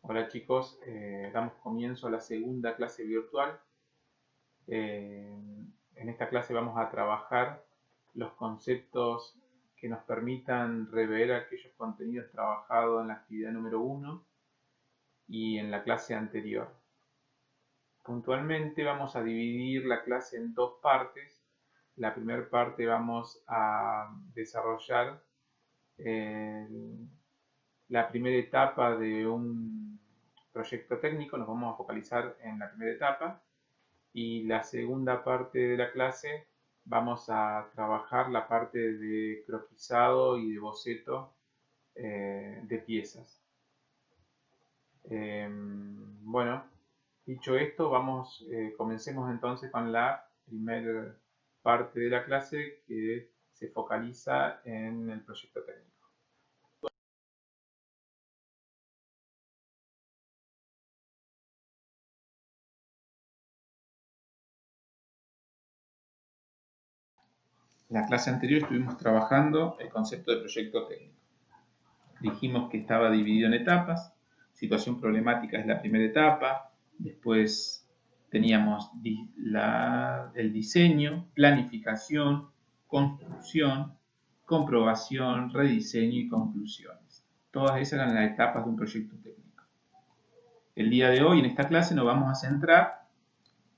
Hola chicos, damos comienzo a la segunda clase virtual. Eh, en esta clase vamos a trabajar los conceptos que nos permitan rever aquellos contenidos trabajados en la actividad número 1 y en la clase anterior. Puntualmente vamos a dividir la clase en dos partes. La primera parte vamos a desarrollar eh, la primera etapa de un proyecto técnico, nos vamos a focalizar en la primera etapa, y la segunda parte de la clase vamos a trabajar la parte de croquisado y de boceto de piezas. Bueno, dicho esto, comencemos entonces con la primera parte de la clase que se focaliza en el proyecto técnico. En la clase anterior estuvimos trabajando el concepto de proyecto técnico. Dijimos que estaba dividido en etapas. Situación problemática es la primera etapa. Después teníamos el diseño, planificación, construcción, comprobación, rediseño y conclusiones. Todas esas eran las etapas de un proyecto técnico. El día de hoy, en esta clase, nos vamos a centrar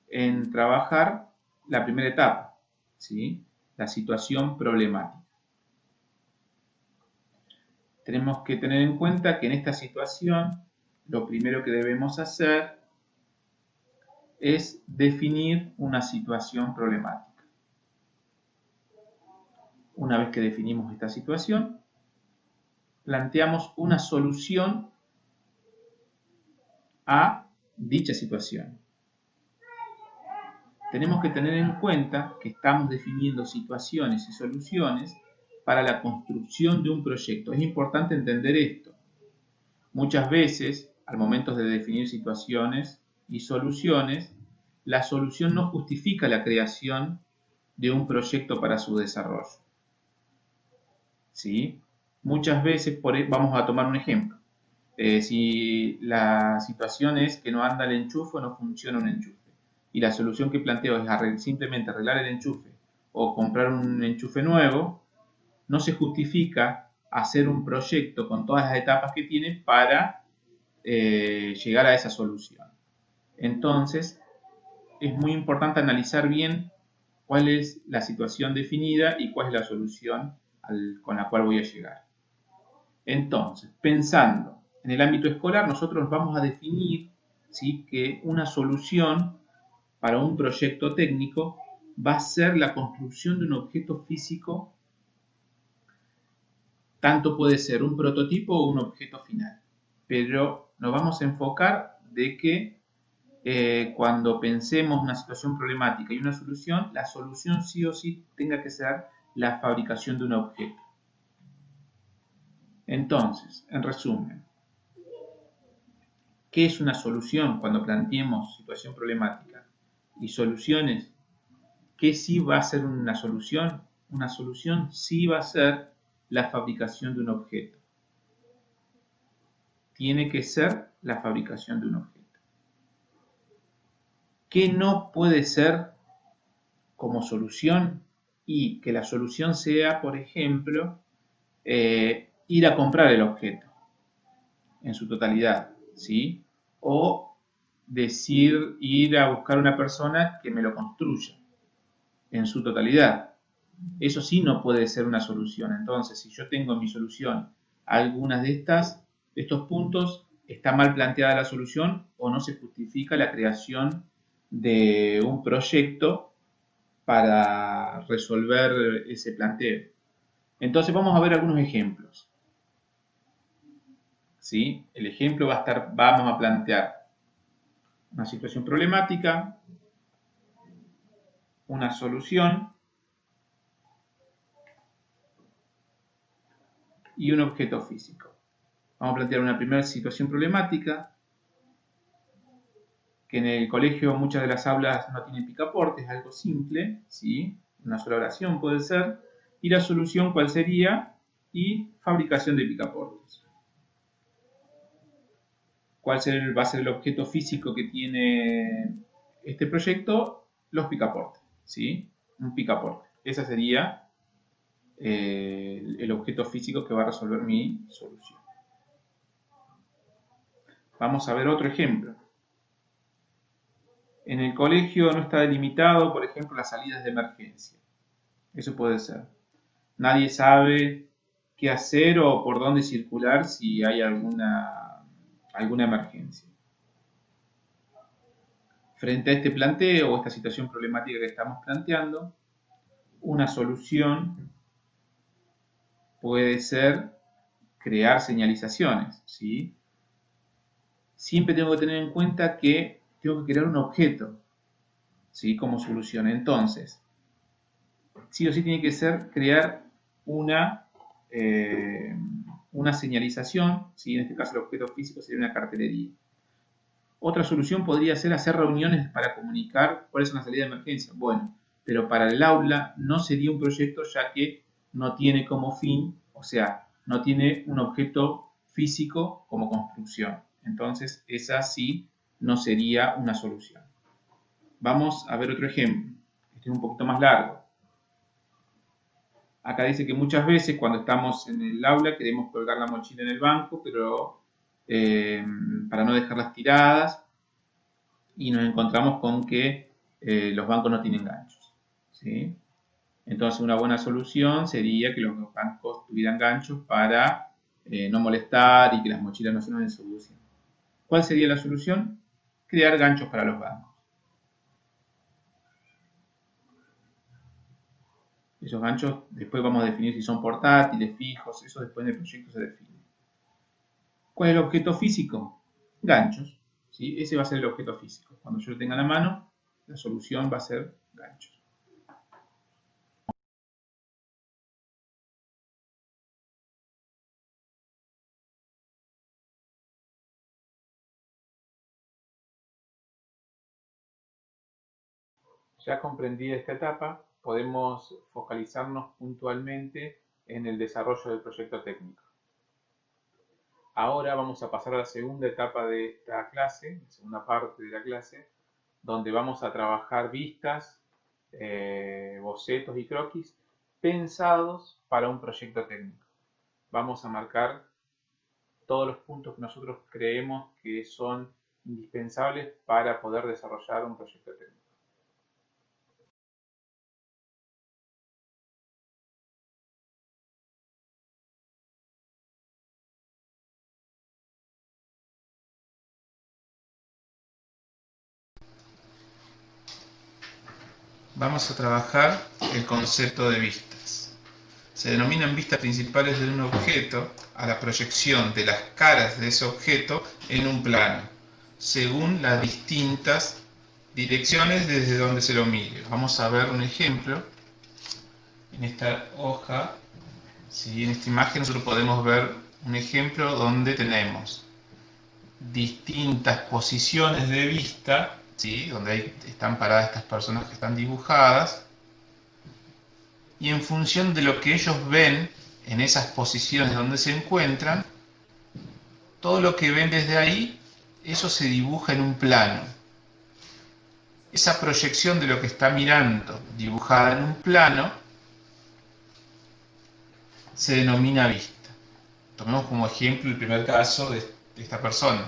en trabajar la primera etapa, ¿sí? La situación problemática. Tenemos que tener en cuenta que en esta situación lo primero que debemos hacer es definir una situación problemática. Una vez que definimos esta situación, planteamos una solución a dicha situación. Tenemos que tener en cuenta que estamos definiendo situaciones y soluciones para la construcción de un proyecto. Es importante entender esto. Muchas veces, al momento de definir situaciones y soluciones, la solución no justifica la creación de un proyecto para su desarrollo. ¿Sí? Muchas veces, vamos a tomar un ejemplo. Si la situación es que no anda el enchufe o no funciona un enchufe, y la solución que planteo es simplemente arreglar el enchufe o comprar un enchufe nuevo, no se justifica hacer un proyecto con todas las etapas que tiene para llegar a esa solución. Entonces, es muy importante analizar bien cuál es la situación definida y cuál es la solución con la cual voy a llegar. Entonces, pensando en el ámbito escolar, nosotros vamos a definir, ¿sí?, que una solución para un proyecto técnico va a ser la construcción de un objeto físico. Tanto puede ser un prototipo o un objeto final, pero nos vamos a enfocar de que cuando pensemos una situación problemática y una solución, la solución sí o sí tenga que ser la fabricación de un objeto. Entonces, en resumen, ¿qué es una solución cuando planteemos situación problemática? Y soluciones, ¿qué sí va a ser una solución? Una solución sí va a ser la fabricación de un objeto. Tiene que ser la fabricación de un objeto. ¿Qué no puede ser como solución? Y que la solución sea, por ejemplo, ir a comprar el objeto en su totalidad, ¿sí? O decir ir a buscar una persona que me lo construya en su totalidad. Eso sí no puede ser una solución. Entonces, si yo tengo en mi solución algunas de estos puntos, está mal planteada la solución o no se justifica la creación de un proyecto para resolver ese planteo. Entonces vamos a ver algunos ejemplos. ¿Sí? El ejemplo vamos a plantear una situación problemática, una solución y un objeto físico. Vamos a plantear una primera situación problemática, que en el colegio muchas de las aulas no tienen picaporte, es algo simple, ¿sí? Una sola oración puede ser, y la solución ¿cuál sería? Y fabricación de picaportes. ¿Cuál va a ser el objeto físico que tiene este proyecto? Los picaportes, ¿sí? Un picaporte. Ese sería el objeto físico que va a resolver mi solución. Vamos a ver otro ejemplo. En el colegio no está delimitado, por ejemplo, las salidas de emergencia. Eso puede ser. Nadie sabe qué hacer o por dónde circular si hay alguna emergencia. Frente a este planteo o esta situación problemática que estamos planteando, una solución puede ser crear señalizaciones, ¿sí? Siempre tengo que tener en cuenta que tengo que crear un objeto, ¿sí? Como solución. Entonces, sí o sí tiene que ser crear una señalización, ¿sí? En este caso el objeto físico sería una cartelería. Otra solución podría ser hacer reuniones para comunicar cuál es una salida de emergencia. Bueno, pero para el aula no sería un proyecto ya que no tiene como fin, o sea, no tiene un objeto físico como construcción. Entonces, esa sí no sería una solución. Vamos a ver otro ejemplo. Este es un poquito más largo. Acá dice que muchas veces cuando estamos en el aula queremos colgar la mochila en el banco, pero para no dejarlas tiradas, y nos encontramos con que los bancos no tienen ganchos, ¿sí? Entonces una buena solución sería que los bancos tuvieran ganchos para no molestar y que las mochilas no se nos ensucien. ¿Cuál sería la solución? Crear ganchos para los bancos. Esos ganchos después vamos a definir si son portátiles, fijos, eso después en el proyecto se define. ¿Cuál es el objeto físico? Ganchos, ¿sí? Ese va a ser el objeto físico. Cuando yo lo tenga en la mano, la solución va a ser ganchos. Ya comprendida esta etapa, podemos focalizarnos puntualmente en el desarrollo del proyecto técnico. Ahora vamos a pasar a la segunda etapa de esta clase, la segunda parte de la clase, donde vamos a trabajar vistas, bocetos y croquis pensados para un proyecto técnico. Vamos a marcar todos los puntos que nosotros creemos que son indispensables para poder desarrollar un proyecto técnico. Vamos a trabajar el concepto de vistas. Se denominan vistas principales de un objeto a la proyección de las caras de ese objeto en un plano, según las distintas direcciones desde donde se lo mire. Vamos a ver un ejemplo. En esta hoja, ¿sí? En esta imagen nosotros podemos ver un ejemplo donde tenemos distintas posiciones de vista, ¿sí? Donde están paradas estas personas que están dibujadas, y en función de lo que ellos ven en esas posiciones donde se encuentran, todo lo que ven desde ahí, eso se dibuja en un plano. Esa proyección de lo que está mirando dibujada en un plano se denomina vista. Tomemos como ejemplo el primer caso de esta persona.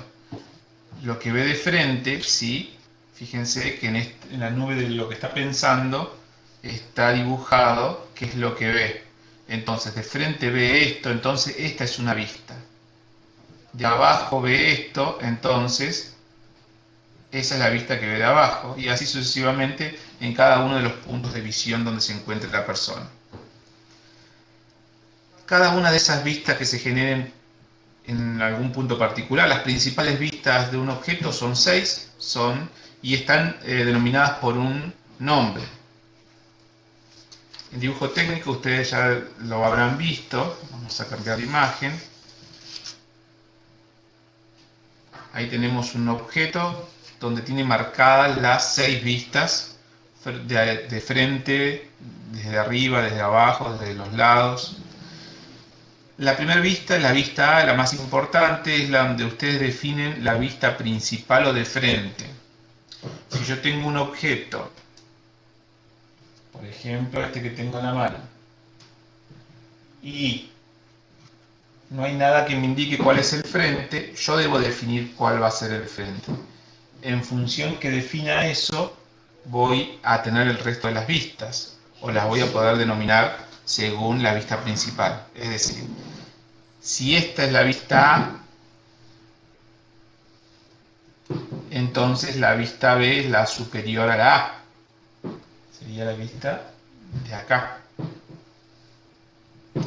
Lo que ve de frente, ¿sí? Fíjense que en la nube de lo que está pensando está dibujado qué es lo que ve. Entonces, de frente ve esto, entonces esta es una vista. De abajo ve esto, entonces esa es la vista que ve de abajo. Y así sucesivamente en cada uno de los puntos de visión donde se encuentre la persona. Cada una de esas vistas que se generen en algún punto particular, las principales vistas de un objeto son 6, y están denominadas por un nombre. En dibujo técnico ustedes ya lo habrán visto. Vamos a cambiar de imagen. Ahí tenemos un objeto donde tiene marcadas las 6 vistas de frente, desde arriba, desde abajo, desde los lados. La primera vista es la vista A, la más importante, es la donde ustedes definen la vista principal o de frente. Si yo tengo un objeto, por ejemplo este que tengo en la mano, y no hay nada que me indique cuál es el frente, yo debo definir cuál va a ser el frente. En función que defina eso, voy a tener el resto de las vistas, o las voy a poder denominar según la vista principal. Es decir, si esta es la vista A, entonces la vista B es la superior a la A. Sería la vista de acá.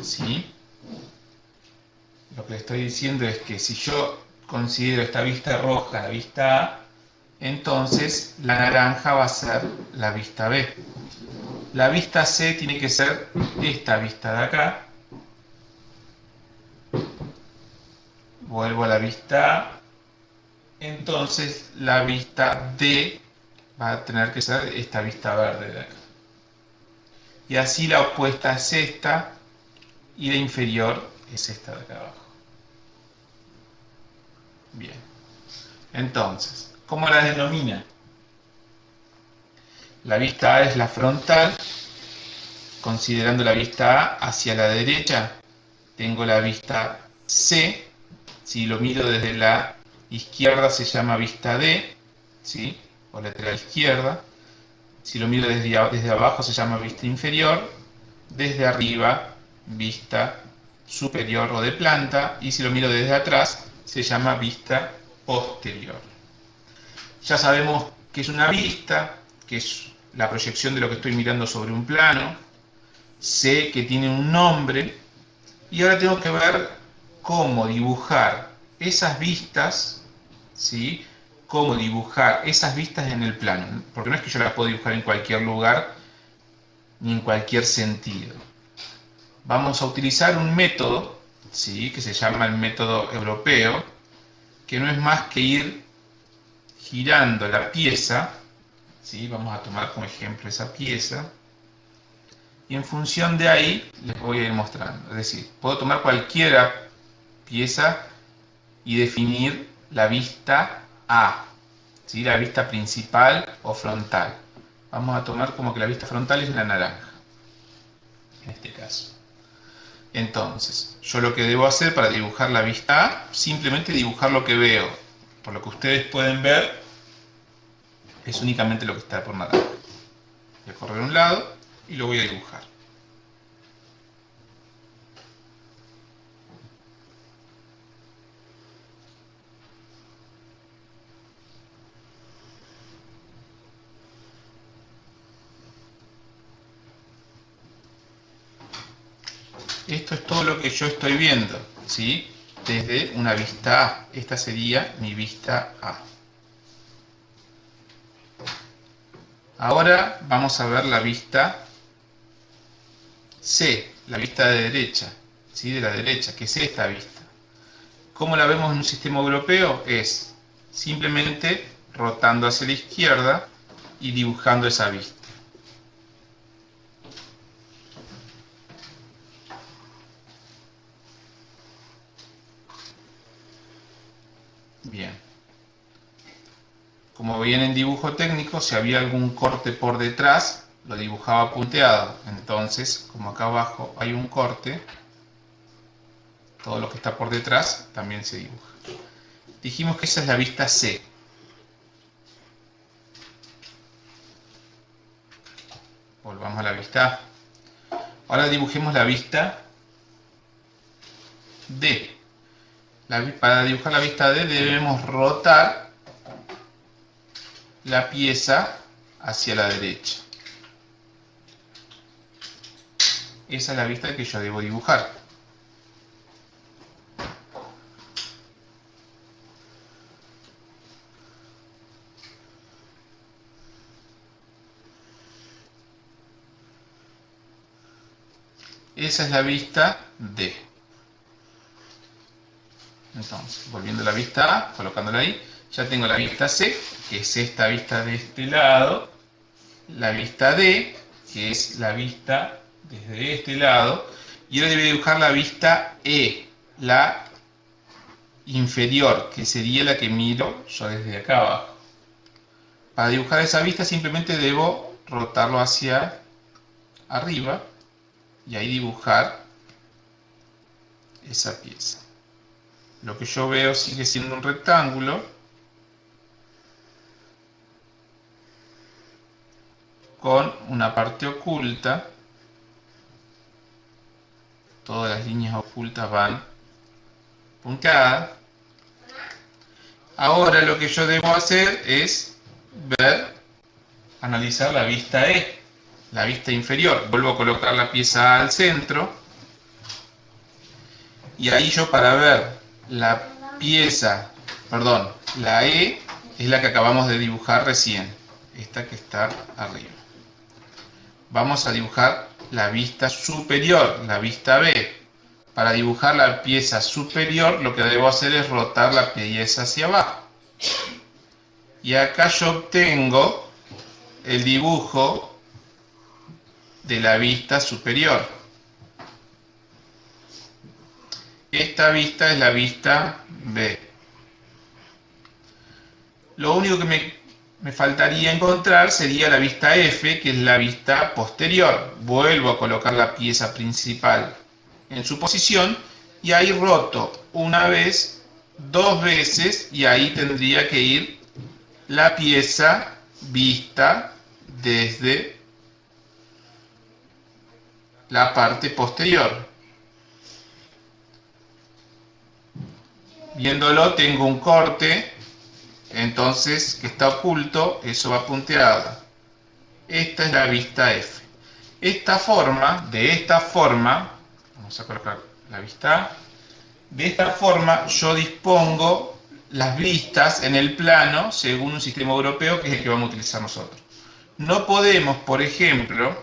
¿Sí? Lo que le estoy diciendo es que si yo considero esta vista roja la vista A, entonces la naranja va a ser la vista B. La vista C tiene que ser esta vista de acá. Vuelvo a la vista A. Entonces la vista D va a tener que ser esta vista verde de acá. Y así la opuesta es esta y la inferior es esta de acá abajo. Bien. Entonces, ¿cómo la denomina? La vista A es la frontal. Considerando la vista A hacia la derecha, tengo la vista C. Si lo miro desde la izquierda se llama vista D, ¿sí? O lateral izquierda. Si lo miro desde abajo se llama vista inferior. Desde arriba, vista superior o de planta. Y si lo miro desde atrás, se llama vista posterior. Ya sabemos que es una vista, que es la proyección de lo que estoy mirando sobre un plano. Sé que tiene un nombre. Y ahora tengo que ver cómo dibujar esas vistas, ¿sí? Cómo dibujar esas vistas en el plano. Porque no es que yo las puedo dibujar en cualquier lugar ni en cualquier sentido. Vamos a utilizar un método, ¿sí? Que se llama el método europeo, que no es más que ir girando la pieza, ¿sí? Vamos a tomar como ejemplo esa pieza. Y en función de ahí les voy a ir mostrando. Es decir, puedo tomar cualquier pieza y definir la vista A, ¿sí? La vista principal o frontal. Vamos a tomar como que la vista frontal es la naranja, en este caso. Entonces, yo lo que debo hacer para dibujar la vista A, simplemente dibujar lo que veo. Por lo que ustedes pueden ver, es únicamente lo que está por naranja. Voy a correr a un lado y lo voy a dibujar. Esto es todo lo que yo estoy viendo, ¿sí? Desde una vista A. Esta sería mi vista A. Ahora vamos a ver la vista C, la vista de derecha, ¿sí? De la derecha, que es esta vista. ¿Cómo la vemos en un sistema europeo? Es simplemente rotando hacia la izquierda y dibujando esa vista. Bien. Como viene en dibujo técnico, si había algún corte por detrás, lo dibujaba punteado. Entonces, como acá abajo hay un corte, todo lo que está por detrás también se dibuja. Dijimos que esa es la vista C. Volvamos a la vista A. Ahora dibujemos la vista D. Para dibujar la vista D debemos rotar la pieza hacia la derecha. Esa es la vista que yo debo dibujar. Esa es la vista D. Entonces, volviendo a la vista A, colocándola ahí, ya tengo la vista C, que es esta vista de este lado, la vista D, que es la vista desde este lado, y ahora debe dibujar la vista E, la inferior, que sería la que miro yo desde acá abajo. Para dibujar esa vista simplemente debo rotarlo hacia arriba y ahí dibujar esa pieza. Lo que yo veo sigue siendo un rectángulo con una parte oculta. Todas las líneas ocultas van punteadas. Ahora lo que yo debo hacer es analizar la vista E, la vista inferior. Vuelvo a colocar la pieza al centro y ahí yo, para ver la pieza, perdón, la E es la que acabamos de dibujar recién, esta que está arriba. Vamos a dibujar la vista superior, la vista B. Para dibujar la pieza superior lo que debo hacer es rotar la pieza hacia abajo. Y acá yo obtengo el dibujo de la vista superior. Esta vista es la vista B. Lo único que me faltaría encontrar sería la vista F, que es la vista posterior. Vuelvo a colocar la pieza principal en su posición y ahí roto una vez, dos veces, y ahí tendría que ir la pieza vista desde la parte posterior. Viéndolo tengo un corte, entonces que está oculto, eso va punteado. Esta es la vista F. De esta forma, vamos a colocar la vista A. De esta forma yo dispongo las vistas en el plano según un sistema europeo que es el que vamos a utilizar nosotros. No podemos, por ejemplo,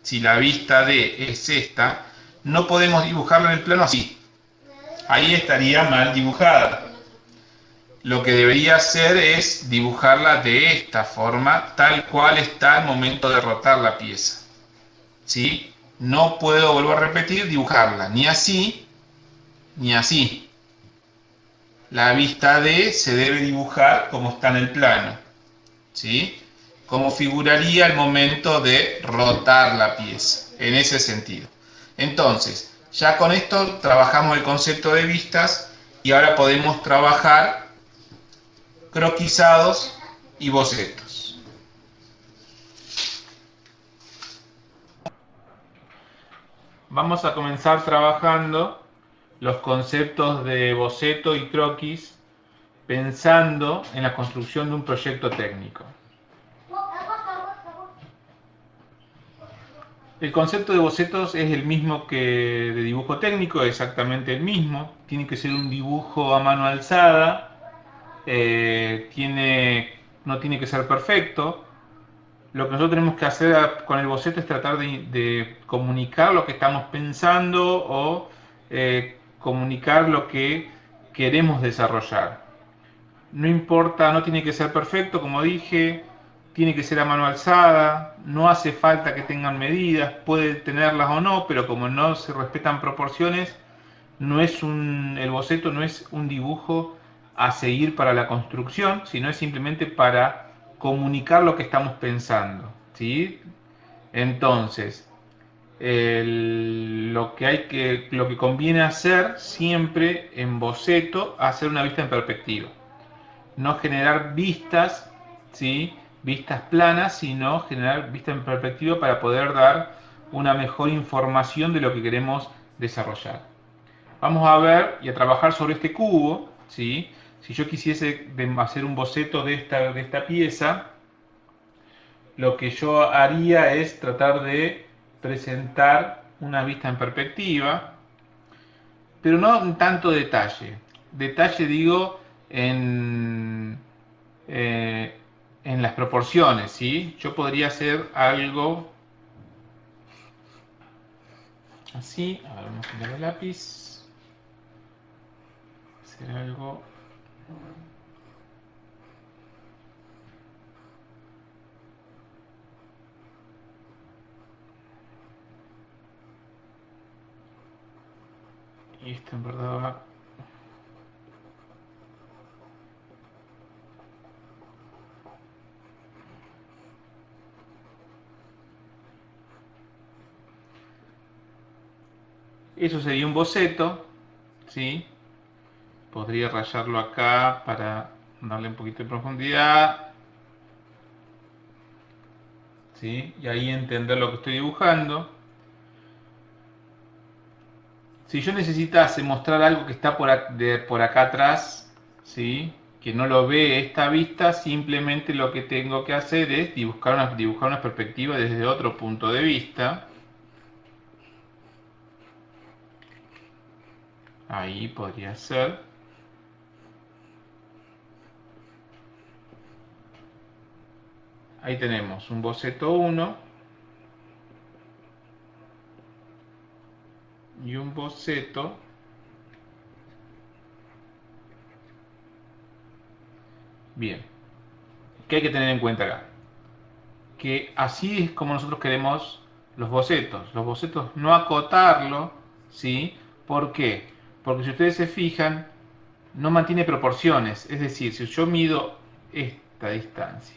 si la vista D es esta, no podemos dibujarla en el plano así. Ahí estaría mal dibujada. Lo que debería hacer es dibujarla de esta forma, tal cual está al momento de rotar la pieza. ¿Sí? No puedo, vuelvo a repetir, dibujarla ni así ni así. La vista D se debe dibujar como está en el plano. ¿Sí? Como figuraría al momento de rotar la pieza, en ese sentido. Entonces, ya con esto trabajamos el concepto de vistas y ahora podemos trabajar croquisados y bocetos. Vamos a comenzar trabajando los conceptos de boceto y croquis pensando en la construcción de un proyecto técnico. El concepto de bocetos es el mismo que de dibujo técnico, exactamente el mismo. Tiene que ser un dibujo a mano alzada, no tiene que ser perfecto. Lo que nosotros tenemos que hacer con el boceto es tratar de comunicar lo que estamos pensando o comunicar lo que queremos desarrollar. No importa, no tiene que ser perfecto, como dije, tiene que ser a mano alzada, no hace falta que tengan medidas, puede tenerlas o no, pero como no se respetan proporciones, el boceto no es un dibujo a seguir para la construcción, sino es simplemente para comunicar lo que estamos pensando, ¿sí? Entonces, lo que conviene hacer siempre en boceto, hacer una vista en perspectiva. No generar vistas, ¿sí? Vistas planas, sino generar vistas en perspectiva para poder dar una mejor información de lo que queremos desarrollar. Vamos a ver y a trabajar sobre este cubo, ¿sí? Si yo quisiese hacer un boceto de esta pieza, lo que yo haría es tratar de presentar una vista en perspectiva, pero no en tanto detalle. Detalle digo eh, en las proporciones, ¿sí? Yo podría hacer algo así. A ver, vamos a cambiar el lápiz. Hacer algo. Y esto en verdad va... Eso sería un boceto, ¿sí? Podría rayarlo acá para darle un poquito de profundidad, ¿sí? Y ahí entender lo que estoy dibujando. Si yo necesitase mostrar algo que está por acá atrás, ¿sí? Que no lo ve esta vista, simplemente lo que tengo que hacer es dibujar una perspectiva desde otro punto de vista. Ahí podría ser. Ahí tenemos un boceto 1 y un boceto. Bien, ¿qué hay que tener en cuenta acá? Que así es como nosotros queremos los bocetos. Los bocetos no acotarlo, ¿sí? ¿Por qué? Porque si ustedes se fijan, no mantiene proporciones. Es decir, si yo mido esta distancia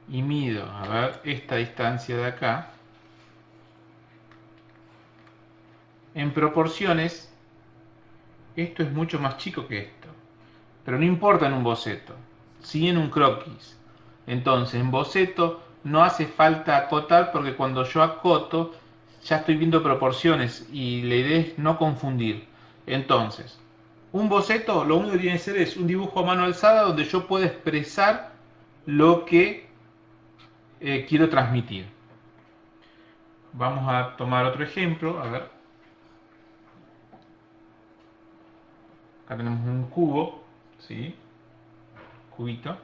y mido, a ver, esta distancia de acá, en proporciones, esto es mucho más chico que esto. Pero no importa en un boceto, sí en un croquis. Entonces, en boceto no hace falta acotar porque cuando yo acoto ya estoy viendo proporciones y la idea es no confundir. Entonces, un boceto lo único que tiene que ser es un dibujo a mano alzada donde yo pueda expresar lo que quiero transmitir. Vamos a tomar otro ejemplo. A ver. Acá tenemos un cubo, ¿sí? Cubito,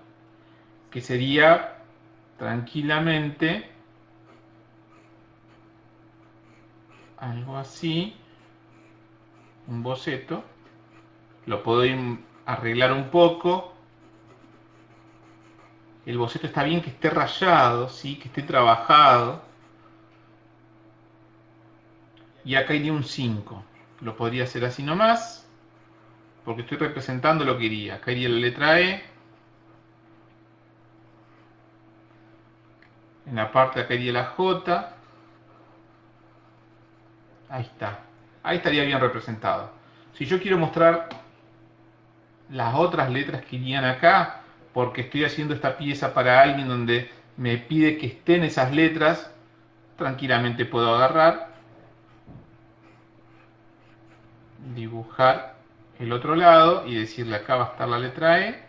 que sería tranquilamente algo así, un boceto. Lo puedo arreglar un poco. El boceto está bien que esté rayado, ¿sí? Que esté trabajado. Y acá iría un 5. Lo podría hacer así nomás, porque estoy representando lo que iría. Acá iría la letra E. En la parte de acá iría la J. Ahí está. Ahí estaría bien representado. Si yo quiero mostrar las otras letras que irían acá, porque estoy haciendo esta pieza para alguien donde me pide que estén esas letras, tranquilamente puedo agarrar, dibujar el otro lado y decirle acá va a estar la letra E,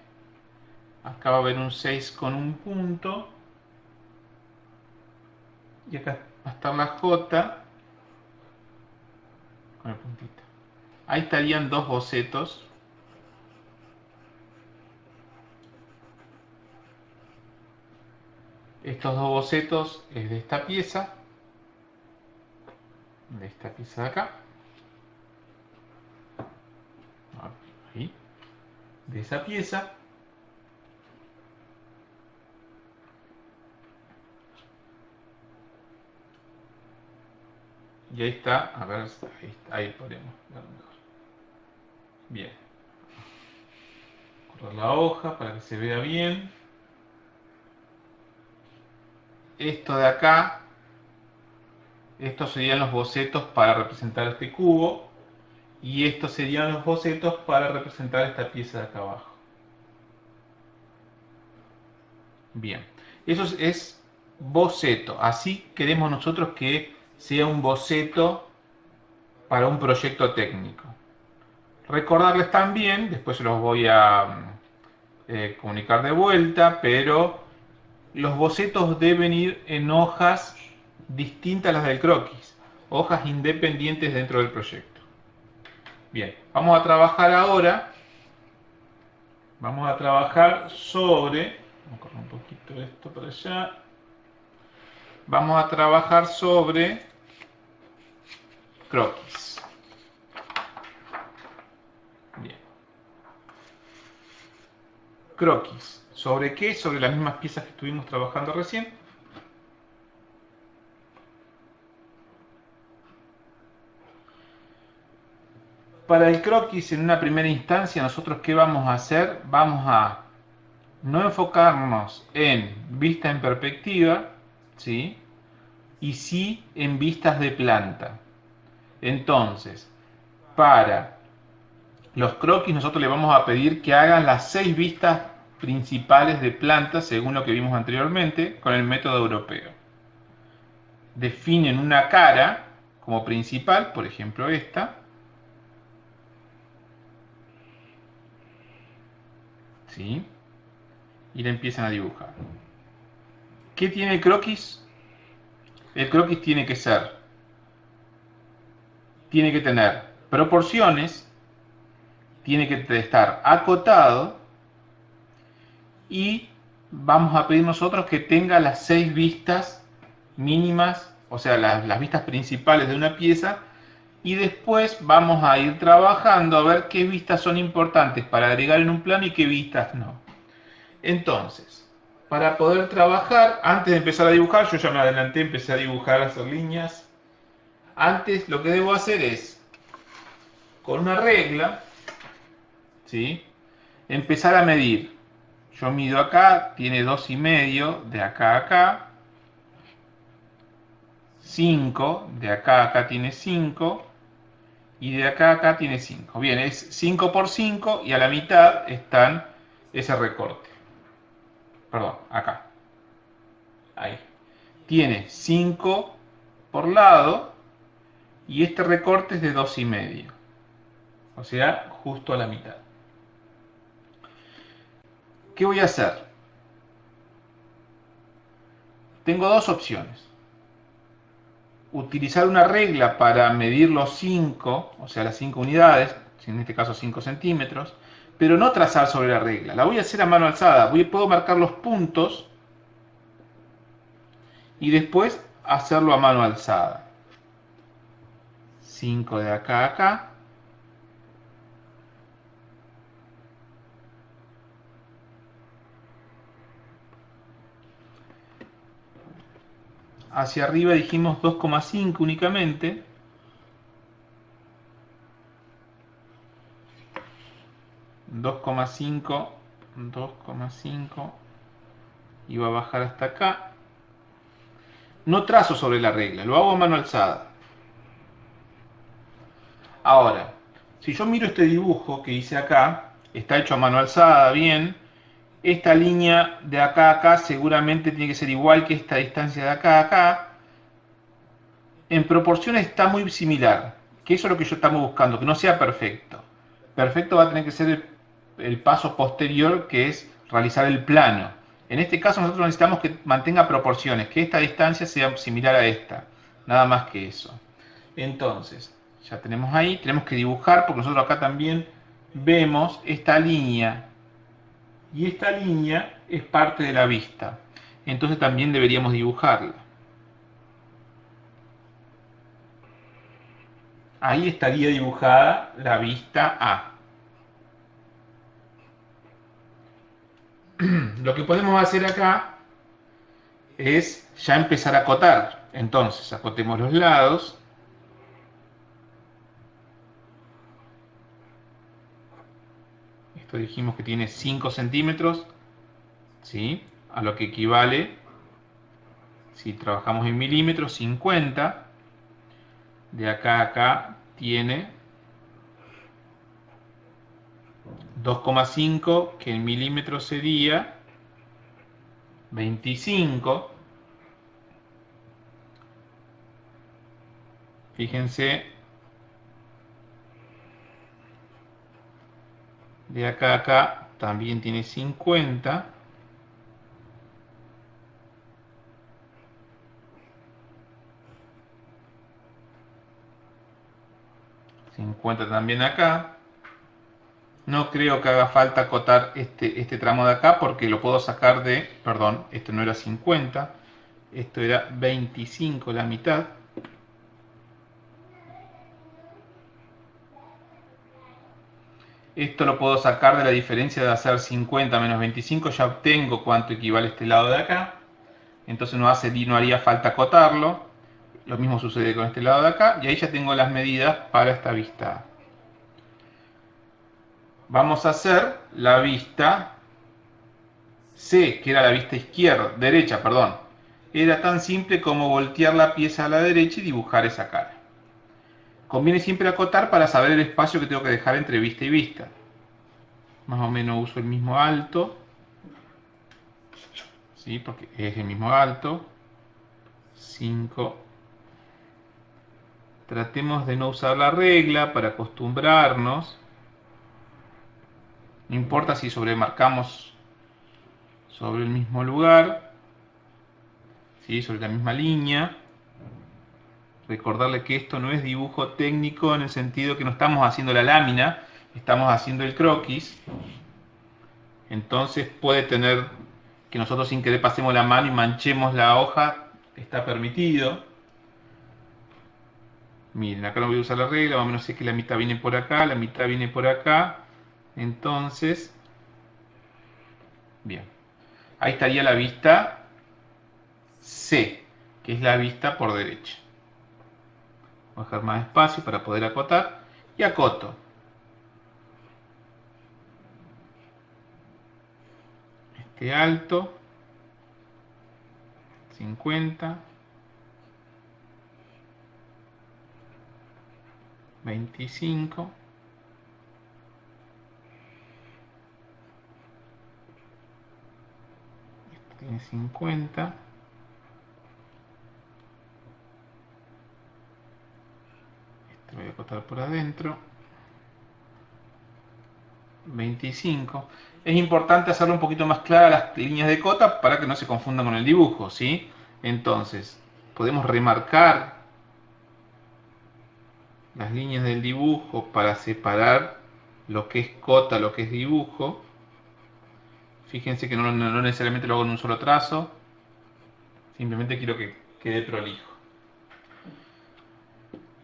acá va a haber un 6 con un punto y acá va a estar la J con el puntito. Ahí estarían dos bocetos. Estos dos bocetos es de esta pieza de acá, ahí, de esa pieza. Y ahí está, a ver, ahí podemos ver mejor. Bien. Correr la hoja para que se vea bien. Esto de acá, estos serían los bocetos para representar este cubo. Y estos serían los bocetos para representar esta pieza de acá abajo. Bien. Eso es boceto. Así queremos nosotros que sea un boceto para un proyecto técnico. Recordarles también, después se los voy a comunicar de vuelta, pero los bocetos deben ir en hojas distintas a las del croquis, hojas independientes dentro del proyecto. Bien, vamos a trabajar ahora, vamos a trabajar sobre, vamos a correr un poquito esto para allá, vamos a trabajar sobre croquis. Bien. Croquis. ¿Sobre qué? Sobre las mismas piezas que estuvimos trabajando recién. Para el croquis, en una primera instancia, nosotros ¿qué vamos a hacer? Vamos a no enfocarnos en vista en perspectiva, ¿sí? Y sí en vistas de planta. Entonces, para los croquis nosotros le vamos a pedir que hagan las 6 vistas principales de planta, según lo que vimos anteriormente, con el método europeo. Definen una cara como principal, por ejemplo esta. ¿Sí? Y la empiezan a dibujar. ¿Qué tiene el croquis? El croquis tiene que tener proporciones, tiene que estar acotado y vamos a pedir nosotros que tenga las 6 vistas mínimas, o sea, las vistas principales de una pieza, y después vamos a ir trabajando a ver qué vistas son importantes para agregar en un plano y qué vistas no. Entonces, para poder trabajar, antes de empezar a dibujar, yo ya me adelanté, empecé a dibujar, a hacer líneas. Antes lo que debo hacer es, con una regla, ¿sí? Empezar a medir. Yo mido acá, tiene 2,5, de acá a acá. 5, de acá a acá tiene 5. Y de acá a acá tiene 5. Bien, es 5 por 5 y a la mitad están ese recorte. Perdón, acá. Ahí. Tiene 5 por lado y este recorte es de 2,5. O sea, justo a la mitad. ¿Qué voy a hacer? Tengo dos opciones. Utilizar una regla para medir los 5, o sea, las 5 unidades, en este caso 5 centímetros, pero no trazar sobre la regla. La voy a hacer a mano alzada. Puedo marcar los puntos y después hacerlo a mano alzada. 5 de acá a acá. Hacia arriba dijimos 2,5 únicamente. Dos coma cinco y va a bajar hasta acá. No trazo sobre la regla, lo hago a mano alzada. Ahora, si yo miro este dibujo que hice acá, está hecho a mano alzada, bien. Esta línea de acá a acá seguramente tiene que ser igual que esta distancia de acá a acá. En proporciones está muy similar, que eso es lo que yo estamos buscando, que no sea perfecto. Perfecto va a tener que ser el paso posterior, que es realizar el plano. En este caso nosotros necesitamos que mantenga proporciones, que esta distancia sea similar a esta, nada más que eso. Entonces, ya tenemos ahí, tenemos que dibujar, porque nosotros acá también vemos esta línea, y esta línea es parte de la vista, entonces también deberíamos dibujarla. Ahí estaría dibujada la vista A. Lo que podemos hacer acá es ya empezar a acotar. Entonces, acotemos los lados. Esto dijimos que tiene 5 centímetros, ¿sí? A lo que equivale, si trabajamos en milímetros, 50. De acá a acá tiene 2,5, que en milímetros sería 25. Fíjense, de acá a acá también tiene 50. También acá. No creo que haga falta acotar este tramo de acá porque lo puedo sacar de, perdón, esto no era 50, esto era 25, la mitad. Esto lo puedo sacar de la diferencia de hacer 50 menos 25, ya obtengo cuánto equivale este lado de acá. Entonces no haría falta acotarlo. Lo mismo sucede con este lado de acá, y ahí ya tengo las medidas para esta vista. vamos a hacer la vista C, que era la vista izquierda, derecha, perdón. Era tan simple como voltear la pieza a la derecha y dibujar esa cara. Conviene siempre acotar para saber el espacio que tengo que dejar entre vista y vista. Más o menos uso el mismo alto, ¿sí? Porque es el mismo alto. 5. Tratemos de no usar la regla para acostumbrarnos. No importa si sobremarcamos sobre el mismo lugar, ¿sí? Sobre la misma línea. Recordarle que esto no es dibujo técnico en el sentido que no estamos haciendo la lámina, estamos haciendo el croquis. Entonces puede tener que nosotros sin querer pasemos la mano y manchemos la hoja, está permitido. Miren, acá no voy a usar la regla, más o menos sé que la mitad viene por acá, la mitad viene por acá. Entonces, bien, ahí estaría la vista C, que es la vista por derecha. Voy a dejar más espacio para poder acotar y acoto. Este alto, 50, 25, este tiene 50, este lo voy a acotar por adentro, 25. Es importante hacerlo un poquito más clara las líneas de cota para que no se confundan con el dibujo, ¿sí? Entonces, podemos remarcar las líneas del dibujo para separar lo que es cota, lo que es dibujo. Fíjense que no necesariamente lo hago en un solo trazo, simplemente quiero que quede prolijo.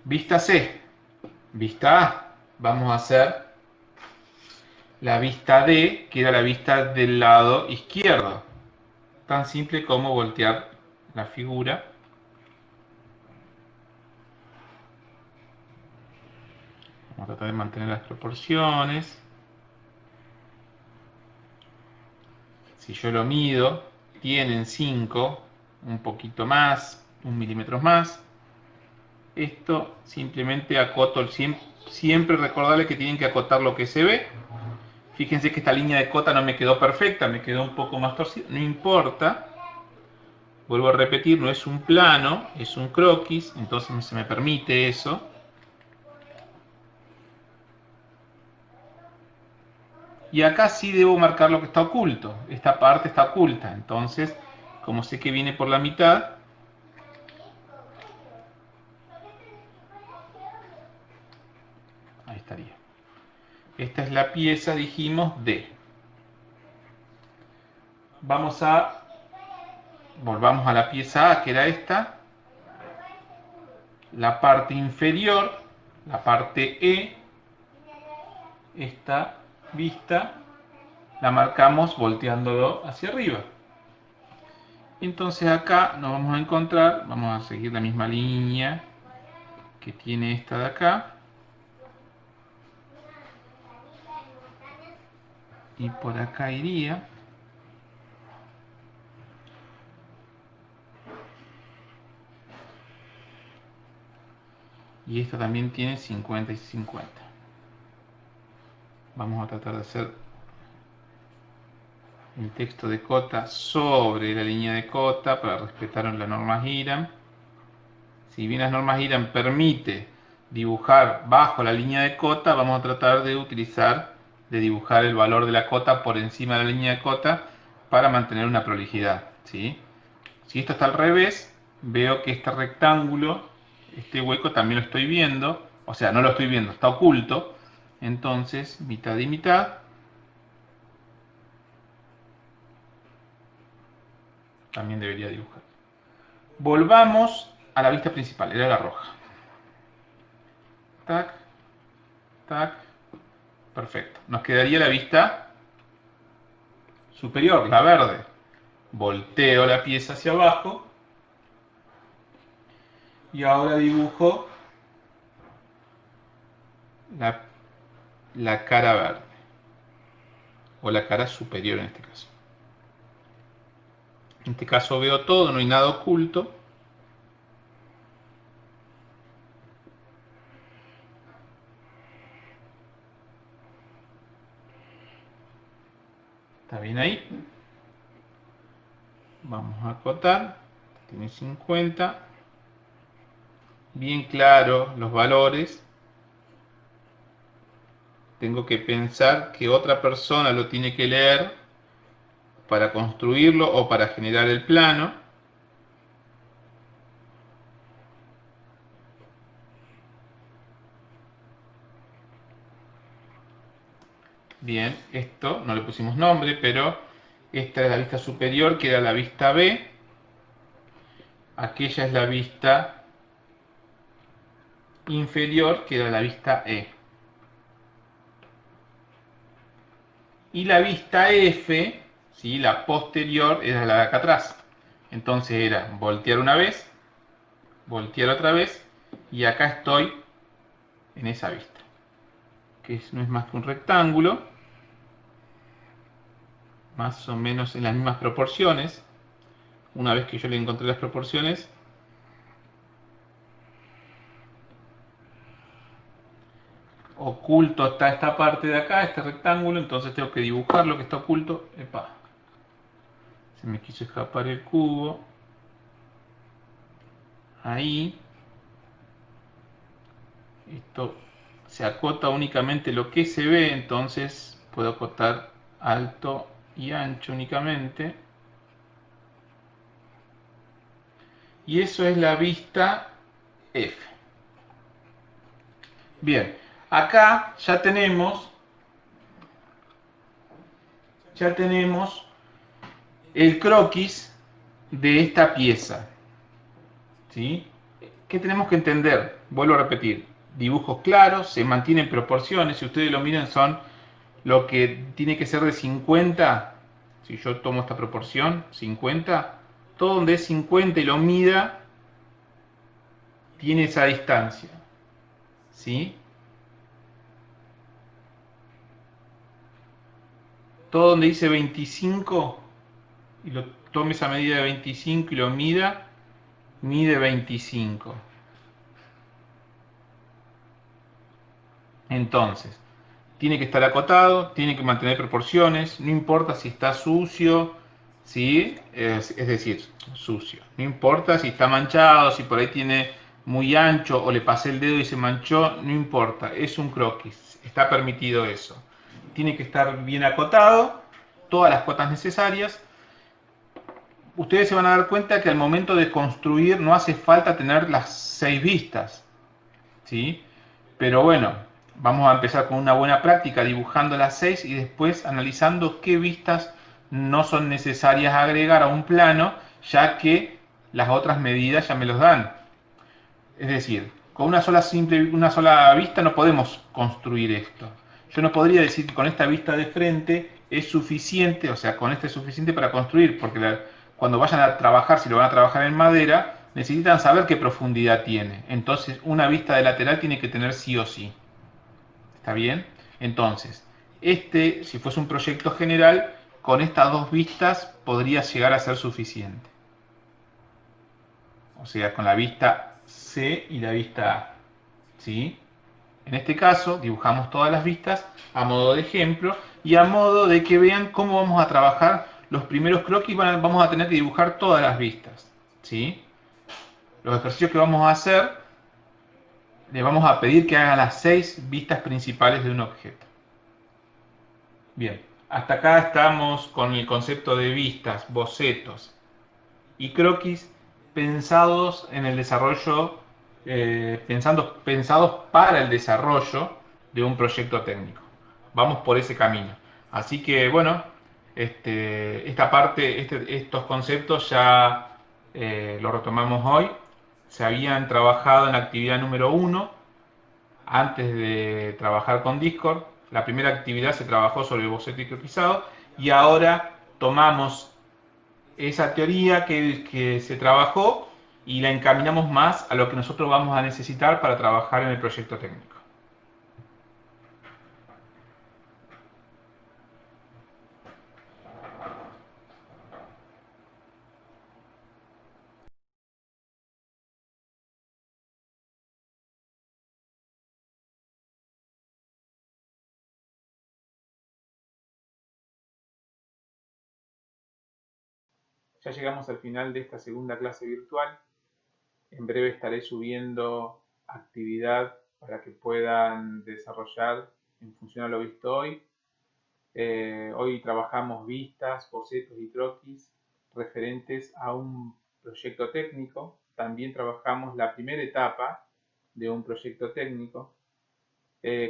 Vista C. Vista A. Vamos a hacer la vista D, que era la vista del lado izquierdo. Tan simple como voltear la figura. Vamos a tratar de mantener las proporciones. Si yo lo mido, tienen 5, un poquito más, 1 milímetro más. Esto simplemente acoto el siempre recordarle que tienen que acotar lo que se ve. Fíjense que esta línea de cota no me quedó perfecta, me quedó un poco más torcida, no importa. Vuelvo a repetir, no es un plano, es un croquis, entonces se me permite eso. Y acá sí debo marcar lo que está oculto, esta parte está oculta, entonces como sé que viene por la mitad, ahí estaría. Esta es la pieza, dijimos, D. Volvamos a la pieza A, que era esta. La parte inferior, la parte E, esta vista, la marcamos volteándolo hacia arriba. Entonces acá nos vamos a encontrar, vamos a seguir la misma línea que tiene esta de acá. Y por acá iría. Y esta también tiene 50 y 50. Vamos a tratar de hacer el texto de cota sobre la línea de cota para respetar la norma Hiram. Si bien las normas Hiram permite dibujar bajo la línea de cota, vamos a tratar de dibujar el valor de la cota por encima de la línea de cota para mantener una prolijidad, ¿sí? Si esto está al revés, veo que este rectángulo, este hueco también lo estoy viendo, o sea, no lo estoy viendo, está oculto, entonces mitad y mitad. También debería dibujar. Volvamos a la vista principal, era la roja. Tac, tac, perfecto. Nos quedaría la vista superior, la verde. Volteo la pieza hacia abajo y ahora dibujo la cara verde. o la cara superior en este caso. En este caso veo todo, no hay nada oculto. ¿Está bien ahí? Vamos a acotar. Tiene 50. Bien claro los valores. Tengo que pensar que otra persona lo tiene que leer para construirlo o para generar el plano. Bien, esto no le pusimos nombre, pero esta es la vista superior, que era la vista B. Aquella es la vista inferior, que era la vista E. Y la vista F, ¿sí? La posterior, era la de acá atrás. Entonces era voltear una vez, voltear otra vez, y acá estoy en esa vista, que no es más que un rectángulo, más o menos en las mismas proporciones. Una vez que yo le encontré las proporciones, oculto está esta parte de acá, este rectángulo, entonces tengo que dibujar lo que está oculto. Epa, se me quiso escapar el cubo. Ahí. Esto se acota únicamente lo que se ve, entonces puedo acotar alto y ancho únicamente. Y eso es la vista F. Bien, acá ya tenemos el croquis de esta pieza, ¿sí? ¿Qué tenemos que entender? Vuelvo a repetir, dibujos claros, se mantienen proporciones, si ustedes lo miran son lo que tiene que ser de 50, si yo tomo esta proporción, 50, todo donde es 50 y lo mida, tiene esa distancia, ¿sí? Todo donde dice 25 y lo tome esa medida de 25 y lo mida, mide 25. Entonces, tiene que estar acotado, tiene que mantener proporciones, no importa si está sucio, ¿sí? Es decir, sucio. No importa si está manchado, si por ahí tiene muy ancho o le pasé el dedo y se manchó, no importa, es un croquis, está permitido eso. Tiene que estar bien acotado, todas las cotas necesarias. Ustedes se van a dar cuenta que al momento de construir no hace falta tener las 6 vistas, ¿sí? Pero bueno, vamos a empezar con una buena práctica dibujando las 6 y después analizando qué vistas no son necesarias agregar a un plano, ya que las otras medidas ya me los dan. Es decir, con una sola vista no podemos construir esto. Yo no podría decir que con esta vista de frente es suficiente, o sea, con esta es suficiente para construir, porque cuando vayan a trabajar, si lo van a trabajar en madera, necesitan saber qué profundidad tiene. Entonces, una vista de lateral tiene que tener sí o sí. ¿Está bien? Entonces, si fuese un proyecto general, con estas dos vistas podría llegar a ser suficiente. O sea, con la vista C y la vista A. ¿Sí? En este caso, dibujamos todas las vistas a modo de ejemplo y a modo de que vean cómo vamos a trabajar los primeros croquis. Vamos a tener que dibujar todas las vistas. ¿Sí? Los ejercicios que vamos a hacer, les vamos a pedir que hagan las 6 vistas principales de un objeto. Bien, hasta acá estamos con el concepto de vistas, bocetos y croquis pensados en el desarrollo, pensados para el desarrollo de un proyecto técnico. Vamos por ese camino. Así que bueno, esta parte, estos conceptos ya los retomamos hoy. Se habían trabajado en la actividad número 1 antes de trabajar con Discord. La primera actividad se trabajó sobre el boceto y croquisado y ahora tomamos esa teoría que se trabajó y la encaminamos más a lo que nosotros vamos a necesitar para trabajar en el proyecto técnico. Ya llegamos al final de esta segunda clase virtual. En breve estaré subiendo actividad para que puedan desarrollar en función a lo visto hoy. Hoy trabajamos vistas, bocetos y croquis referentes a un proyecto técnico. También trabajamos la primera etapa de un proyecto técnico.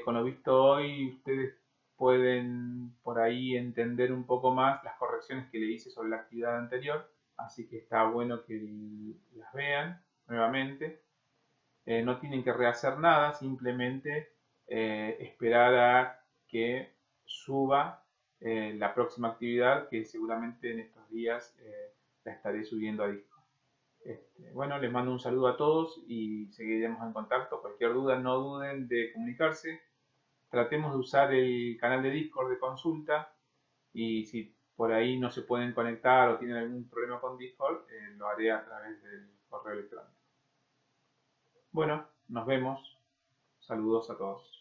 Con lo visto hoy, ustedes pueden por ahí entender un poco más las correcciones que le hice sobre la actividad anterior, así que está bueno que las vean nuevamente. No tienen que rehacer nada, simplemente esperar a que suba la próxima actividad, que seguramente en estos días la estaré subiendo a Discord. Bueno, les mando un saludo a todos y seguiremos en contacto. Cualquier duda, no duden de comunicarse. Tratemos de usar el canal de Discord de consulta y si por ahí no se pueden conectar o tienen algún problema con Discord, lo haré a través del correo electrónico. Bueno, nos vemos. Saludos a todos.